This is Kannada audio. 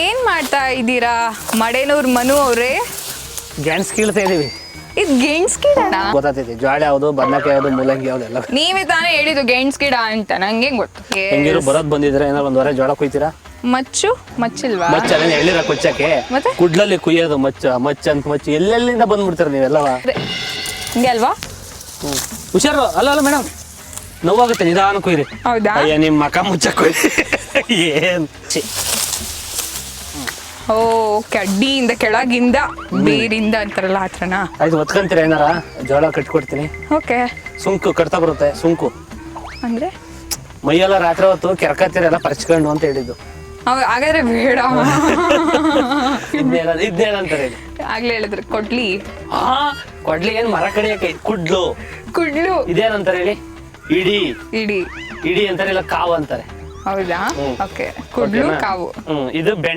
ಏನ್ ಮಾಡ್ತಾ ಇದ್ದೀರಾ ಮಡೇನೂರ್ ಮನು ಅವ್ರೆ? ಗ್ಯಾನ್ಸ್ ಕೀಳ್ತಾ ಇದೀವಿ. ಇದು ಗೆಣಸ್ ಗಿಡನಾ? ಗೊತ್ತಾಗ್ತೈತಿ. ಜ್ವಾಳ ಯಾವ್ದು, ಬದನೆಕಾಯಿ ಯಾವ್ದು, ಮೂಲಂಗಿ ಯಾವ್ದು ಎಲ್ಲ. ನೀವೇ ತಾನೇ ಹೇಳಿದ್ದು ಗೆಣಸ್ ಗಿಡ ಅಂತ, ನಂಗೆ ಗೊತ್ತು. ಹೆಂಗಿರು ಬರೋದ್ ಬಂದಿದ್ರೆ ಏನಾರ ಒಂದ್ ವಾರ ಜೋಳ ಕುಯ್ತೀರಾ? ಮಚ್ಚಿಲ್ವಾ? ಮಚ್ಚ ಅದನ್ನ ಎಳ್ಳಿರ ಕೊಚ್ಚಕ್ಕೆ ಮತ್ತೆ ಕುಡ್ಲಲ್ಲಿ ಕುಯ್ಯೋದು ಮಚ್ಚ ಎಲ್ಲೆಲ್ಲಿಂದ ಬಂದ್ಬಿಡ್ತೀರ ನೀವೆಲ್ಲವ. ಹಿಂಗೆ ಅಲ್ವಾ? ಹುಷಾರು. ಅಲ್ಲ ಮೇಡಮ್, ನೋವಾಗುತ್ತೆ, ನಿಧಾನ ಕುಯ್ರಿ. ಹೌದಾ? ಅಯ್ಯ ನಿಮ್ ಮಕ ಮುಚ್ಚ ಕುಯ್ರಿ. ಏನ್ ಓ, ಕಡ್ಡಿಯಿಂದ ಕೆಳಗಿಂದ ಬೇರಿಂದ ಅಂತಾರಲ್ಲ ಆತ್ರನಾ? ಆಯ್ತು, ಒತ್ಕೊಂತೀರ ಏನಾರ? ಜೋಳ ಕಟ್ಕೊಡ್ತೀನಿ. ಓಕೆ. ಸುಂಕು ಕಟ್ತಾ ಬರುತ್ತೆ. ಸುಂಕು ಅಂದ್ರೆ ಮೈಯೆಲ್ಲ ರಾತ್ರಿ ಹೊತ್ತು ಕೆರ್ಕತ್ತೀರೆಲ್ಲ ಪರ್ಚ್ಕೊಂಡು ಅಂತ ಹೇಳಿದ್ದು. ಹಾಗಾದ್ರೆ ಬೇಡ. ಇದ್ನೇನಂತಾರೆ? ಆಗ್ಲೇ ಹೇಳಿದ್ರು ಕೊಡ್ಲಿ. ಕೊಡ್ಲಿ ಏನ್ ಮರ ಕಡಿಯಕ್ಕೆ? ಕುಡ್ಲು. ಇದೇನಂತಾರೆ ಹೇಳಿ? ಇಡಿ. ಇಡಿ ಅಂತಾರೆ, ಇಲ್ಲ ಕಾವು ಅಂತಾರೆ. ಹೌದಾ? ಓಕೆ. ಕುಡ್ಲು ಕಾವು. ಇದು ಬೆಣೆ.